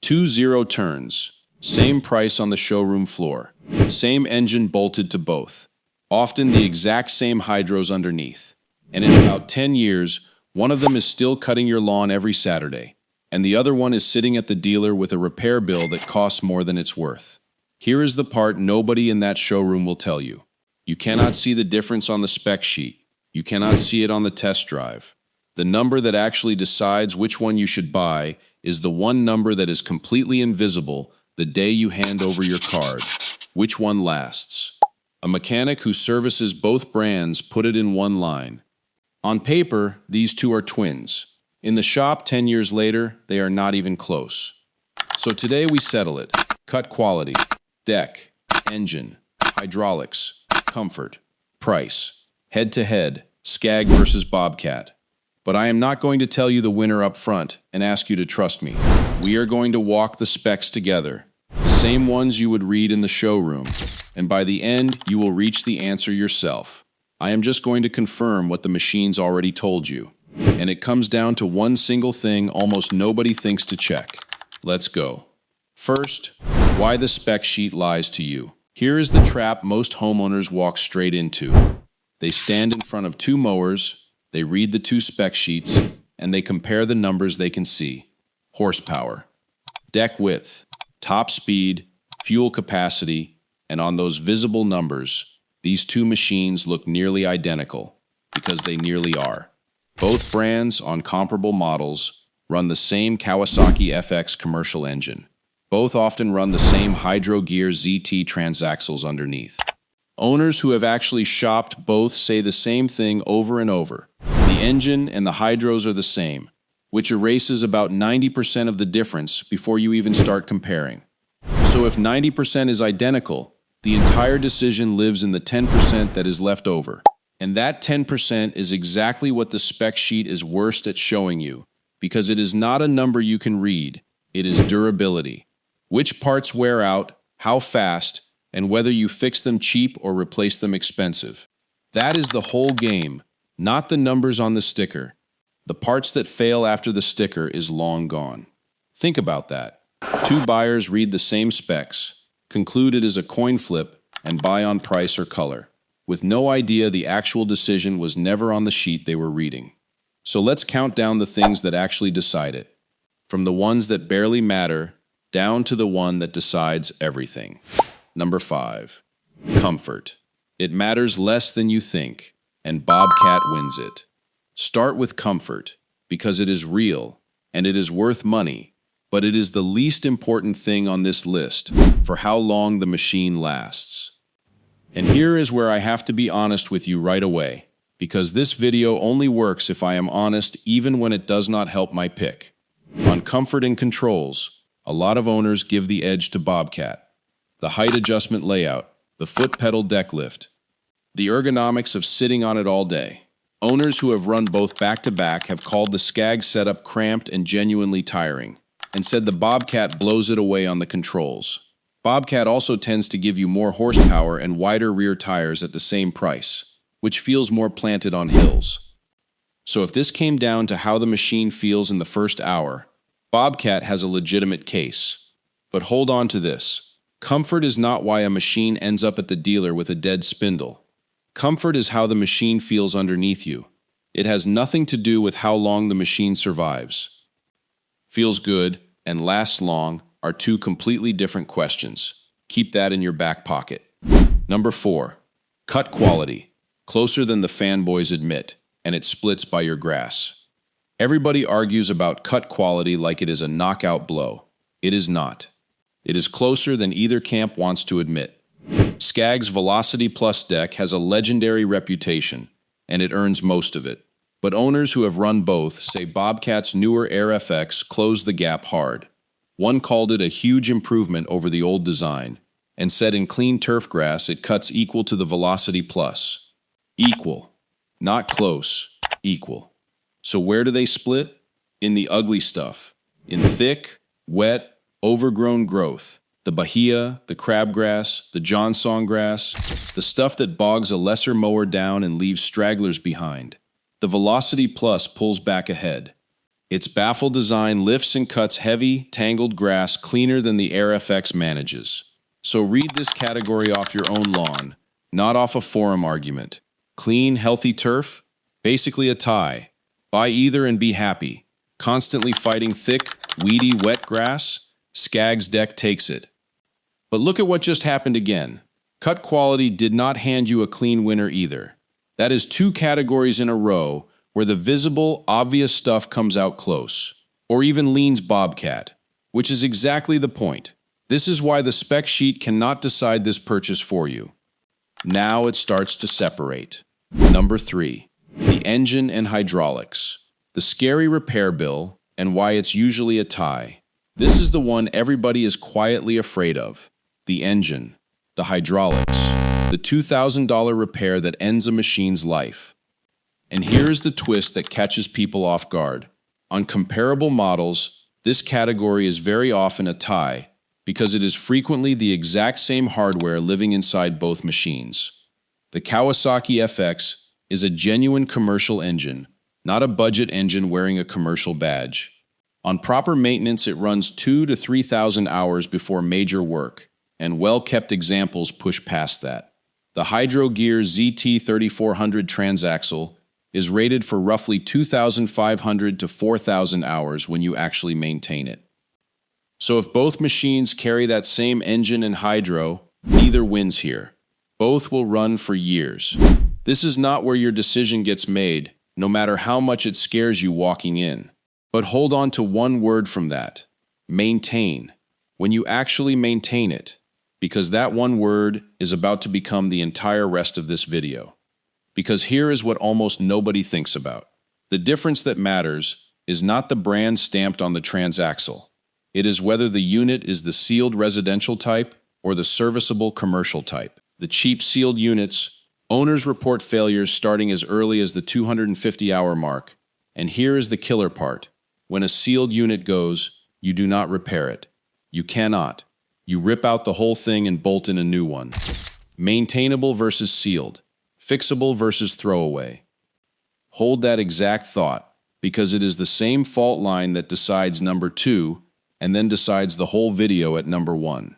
2 0 turns. Same price on the showroom floor. Same engine bolted to both. Often the exact same hydros underneath. And in about 10 years, one of them is still cutting your lawn every Saturday, and the other one is sitting at the dealer with a repair bill that costs more than it's worth. Here is the part nobody in that showroom will tell you. You cannot see the difference on the spec sheet. You cannot see it on the test drive. The number that actually decides which one you should buy is the one number that is completely invisible the day you hand over your card. Which one lasts? A mechanic who services both brands put it in one line. On paper, these two are twins. In the shop 10 years later, they are not even close. So today we settle it. Cut quality, deck, engine, hydraulics, comfort, price, head-to-head, Scag versus Bobcat. But I am not going to tell you the winner up front and ask you to trust me. We are going to walk the specs together, the same ones you would read in the showroom, and by the end, you will reach the answer yourself. I am just going to confirm what the machine's already told you, and it comes down to one single thing almost nobody thinks to check. Let's go. First, why the spec sheet lies to you. Here is the trap most homeowners walk straight into. They stand in front of two mowers, they read the two spec sheets, and they compare the numbers they can see. Horsepower, deck width, top speed, fuel capacity, and on those visible numbers, these two machines look nearly identical, because they nearly are. Both brands on comparable models run the same Kawasaki FX commercial engine. Both often run the same Hydro Gear ZT transaxles underneath. Owners who have actually shopped both say the same thing over and over. The engine and the hydros are the same, which erases about 90% of the difference before you even start comparing. So if 90% is identical, the entire decision lives in the 10% that is left over. And that 10% is exactly what the spec sheet is worst at showing you, because it is not a number you can read, it is durability. Which parts wear out, how fast, and whether you fix them cheap or replace them expensive. That is the whole game, not the numbers on the sticker. The parts that fail after the sticker is long gone. Think about that. Two buyers read the same specs, conclude it is a coin flip, and buy on price or color, with no idea the actual decision was never on the sheet they were reading. So let's count down the things that actually decide it, from the ones that barely matter, down to the one that decides everything. Number 5. Comfort. It matters less than you think, and Bobcat wins it. Start with comfort, because it is real, and it is worth money, but it is the least important thing on this list for how long the machine lasts. And here is where I have to be honest with you right away, because this video only works if I am honest even when it does not help my pick. On comfort and controls, a lot of owners give the edge to Bobcat. The height adjustment layout, the foot pedal deck lift, the ergonomics of sitting on it all day. Owners who have run both back-to-back have called the Scag setup cramped and genuinely tiring, and said the Bobcat blows it away on the controls. Bobcat also tends to give you more horsepower and wider rear tires at the same price, which feels more planted on hills. So if this came down to how the machine feels in the first hour, Bobcat has a legitimate case. But hold on to this. Comfort is not why a machine ends up at the dealer with a dead spindle. Comfort is how the machine feels underneath you. It has nothing to do with how long the machine survives. Feels good and lasts long are two completely different questions. Keep that in your back pocket. Number 4. Cut quality. Closer than the fanboys admit, and it splits by your grass. Everybody argues about cut quality like it is a knockout blow. It is not. It is closer than either camp wants to admit. Scag's Velocity Plus deck has a legendary reputation, and it earns most of it. But owners who have run both say Bobcat's newer Air FX closed the gap hard. One called it a huge improvement over the old design, and said in clean turf grass it cuts equal to the Velocity Plus. Equal. Not close. Equal. So where do they split? In the ugly stuff. In thick, wet, overgrown growth. The bahia, the crabgrass, the johnsong grass, the stuff that bogs a lesser mower down and leaves stragglers behind. The Velocity Plus pulls back ahead. Its baffle design lifts and cuts heavy, tangled grass cleaner than the AirFX manages. So read this category off your own lawn, not off a forum argument. Clean, healthy turf? Basically a tie. Buy either and be happy. Constantly fighting thick, weedy, wet grass? Scag's deck takes it. But look at what just happened again. Cut quality did not hand you a clean winner either. That is 2 categories in a row where the visible, obvious stuff comes out close, or even leans Bobcat, which is exactly the point. This is why the spec sheet cannot decide this purchase for you. Now it starts to separate. Number 3, the engine and hydraulics. The scary repair bill and why it's usually a tie. This is the one everybody is quietly afraid of. The engine, the hydraulics, the $2,000 repair that ends a machine's life. And here's the twist that catches people off guard. On comparable models, this category is very often a tie because it is frequently the exact same hardware living inside both machines. The Kawasaki FX is a genuine commercial engine, not a budget engine wearing a commercial badge. On proper maintenance, it runs 2,000 to 3,000 hours before major work, and well-kept examples push past that. The Hydro Gear ZT3400 transaxle is rated for roughly 2,500 to 4,000 hours when you actually maintain it. So if both machines carry that same engine and hydro, neither wins here. Both will run for years. This is not where your decision gets made, no matter how much it scares you walking in. But hold on to one word from that: maintain. When you actually maintain it, because that one word is about to become the entire rest of this video. Because here is what almost nobody thinks about. The difference that matters is not the brand stamped on the transaxle. It is whether the unit is the sealed residential type or the serviceable commercial type. The cheap sealed units, owners report failures starting as early as the 250-hour mark. And here is the killer part. When a sealed unit goes, you do not repair it. You cannot. You rip out the whole thing and bolt in a new one. Maintainable versus sealed. Fixable versus throwaway. Hold that exact thought, because it is the same fault line that decides number 2 and then decides the whole video at number 1.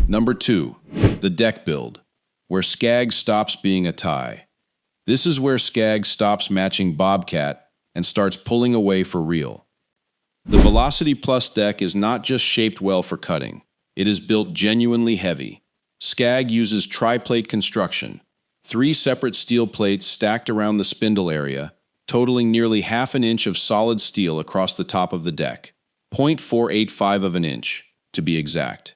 Number 2, the deck build, where Scag stops being a tie. This is where Scag stops matching Bobcat and starts pulling away for real. The Velocity Plus deck is not just shaped well for cutting. It is built genuinely heavy. Scag uses tri-plate construction, 3 separate steel plates stacked around the spindle area, totaling nearly half an inch of solid steel across the top of the deck, 0.485 of an inch, to be exact.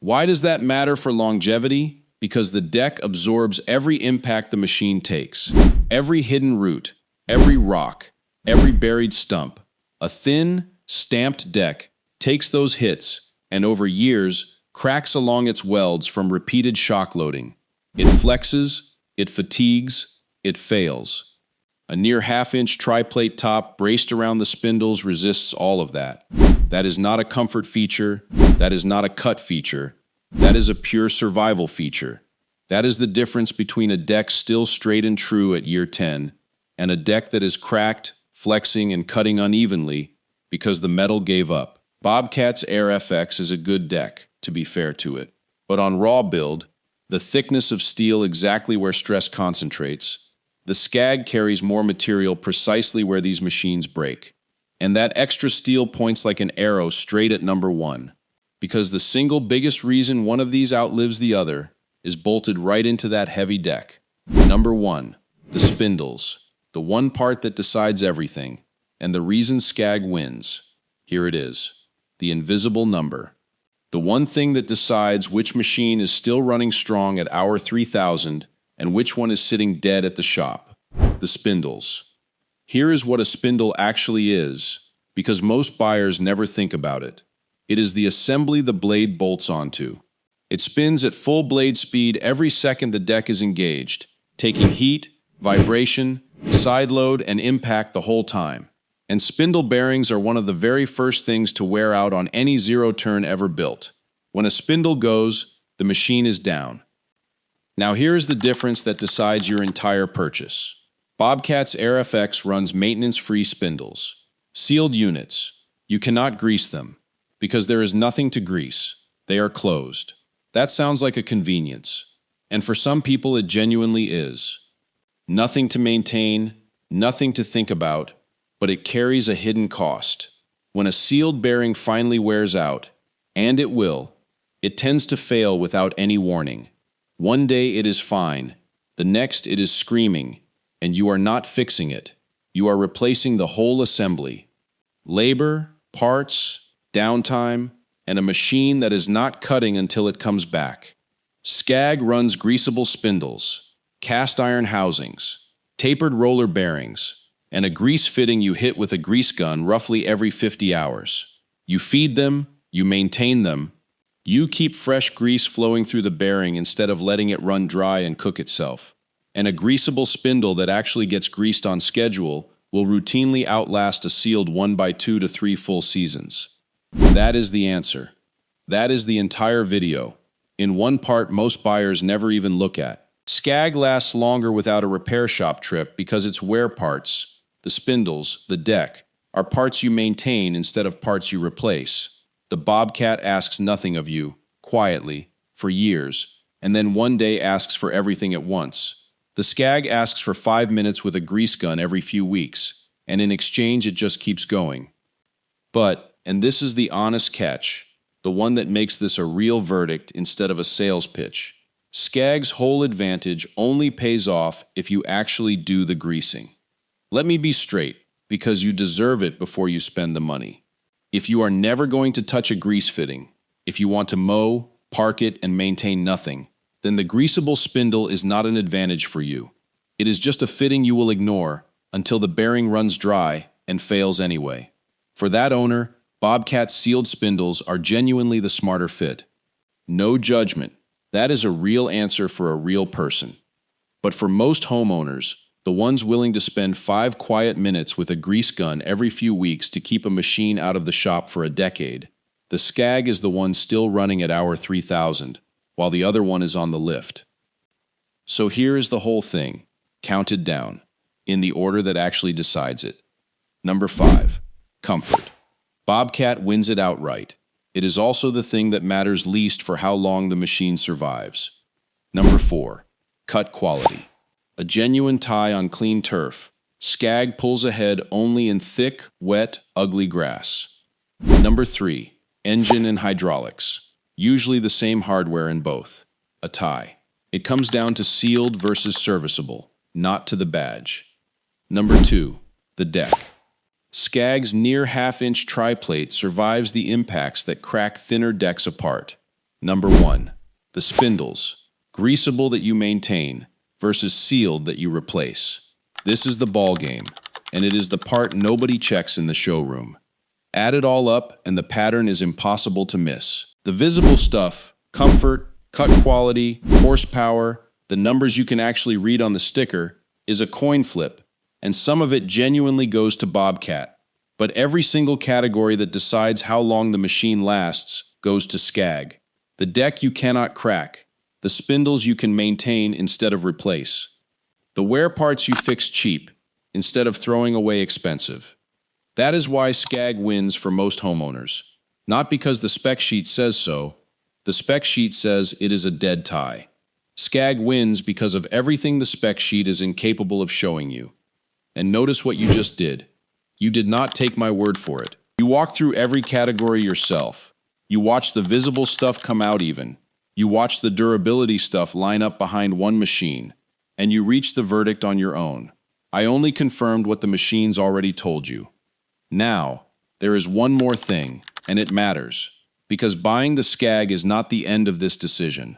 Why does that matter for longevity? Because the deck absorbs every impact the machine takes, every hidden root, every rock, every buried stump. A thin, stamped deck takes those hits and over years cracks along its welds from repeated shock loading. It flexes, it fatigues, it fails. A near half-inch tri-plate top braced around the spindles resists all of that. That is not a comfort feature. That is not a cut feature. That is a pure survival feature. That is the difference between a deck still straight and true at year 10 and a deck that is cracked, flexing, and cutting unevenly because the metal gave up. Bobcat's AirFX is a good deck, to be fair to it. But on raw build, the thickness of steel exactly where stress concentrates, the Scag carries more material precisely where these machines break. And that extra steel points like an arrow straight at number 1. Because the single biggest reason one of these outlives the other is bolted right into that heavy deck. Number 1, the spindles. The one part that decides everything. And the reason Scag wins. Here it is. The invisible number. The one thing that decides which machine is still running strong at hour 3000 and which one is sitting dead at the shop. The spindles. Here is what a spindle actually is, because most buyers never think about it. It is the assembly the blade bolts onto. It spins at full blade speed every second the deck is engaged, taking heat, vibration, side load, and impact the whole time. And spindle bearings are one of the very first things to wear out on any zero-turn ever built. When a spindle goes, the machine is down. Now here is the difference that decides your entire purchase. Bobcat's AirFX runs maintenance-free spindles. Sealed units. You cannot grease them, because there is nothing to grease. They are closed. That sounds like a convenience, and for some people it genuinely is. Nothing to maintain, nothing to think about, but it carries a hidden cost. When a sealed bearing finally wears out, and it will, it tends to fail without any warning. One day it is fine, the next it is screaming, and you are not fixing it. You are replacing the whole assembly. Labor, parts, downtime, and a machine that is not cutting until it comes back. Scag runs greasable spindles, cast iron housings, tapered roller bearings, and a grease fitting you hit with a grease gun roughly every 50 hours. You feed them, you maintain them, you keep fresh grease flowing through the bearing instead of letting it run dry and cook itself. And a greasable spindle that actually gets greased on schedule will routinely outlast a sealed 1x2 to 3 full seasons. That is the answer. That is the entire video. In one part most buyers never even look at. Scag lasts longer without a repair shop trip because its wear parts, the spindles, the deck, are parts you maintain instead of parts you replace. The Bobcat asks nothing of you, quietly, for years, and then one day asks for everything at once. The Scag asks for 5 minutes with a grease gun every few weeks, and in exchange it just keeps going. But, and this is the honest catch, the one that makes this a real verdict instead of a sales pitch, Scag's whole advantage only pays off if you actually do the greasing. Let me be straight, because you deserve it before you spend the money. If you are never going to touch a grease fitting, if you want to mow, park it, and maintain nothing, then the greasable spindle is not an advantage for you. It is just a fitting you will ignore until the bearing runs dry and fails anyway. For that owner, Bobcat sealed spindles are genuinely the smarter fit. No judgment. That is a real answer for a real person. But for most homeowners, the ones willing to spend 5 quiet minutes with a grease gun every few weeks to keep a machine out of the shop for a decade, the Scag is the one still running at hour 3000, while the other one is on the lift. So here is the whole thing, counted down, in the order that actually decides it. Number 5, comfort. Bobcat wins it outright. It is also the thing that matters least for how long the machine survives. Number 4, cut quality. A genuine tie on clean turf, Scag pulls ahead only in thick, wet, ugly grass. Number 3, engine and hydraulics. Usually the same hardware in both. A tie. It comes down to sealed versus serviceable, not to the badge. Number 2, the deck. Scag's near half-inch tri-plate survives the impacts that crack thinner decks apart. Number 1, the spindles. Greasable that you maintain versus sealed that you replace. This is the ball game, and it is the part nobody checks in the showroom. Add it all up, and the pattern is impossible to miss. The visible stuff, comfort, cut quality, horsepower, the numbers you can actually read on the sticker, is a coin flip, and some of it genuinely goes to Bobcat. But every single category that decides how long the machine lasts goes to Scag. The deck you cannot crack. The spindles you can maintain instead of replace. The wear parts you fix cheap, instead of throwing away expensive. That is why Scag wins for most homeowners. Not because the spec sheet says so. The spec sheet says it is a dead tie. Scag wins because of everything the spec sheet is incapable of showing you. And notice what you just did. You did not take my word for it. You walked through every category yourself. You watched the visible stuff come out even. You watched the durability stuff line up behind one machine, and you reached the verdict on your own. I only confirmed what the machines already told you. Now, there is one more thing, and it matters, because buying the Scag is not the end of this decision.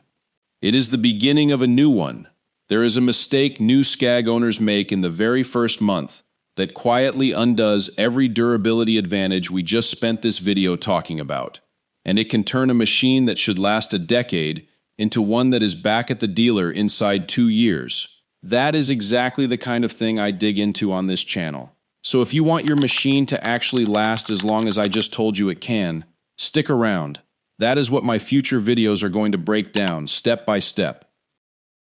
It is the beginning of a new one. There is a mistake new Scag owners make in the very first month that quietly undoes every durability advantage we just spent this video talking about. And it can turn a machine that should last a decade into one that is back at the dealer inside 2 years. That is exactly the kind of thing I dig into on this channel. So if you want your machine to actually last as long as I just told you it can, stick around. That is what my future videos are going to break down step by step.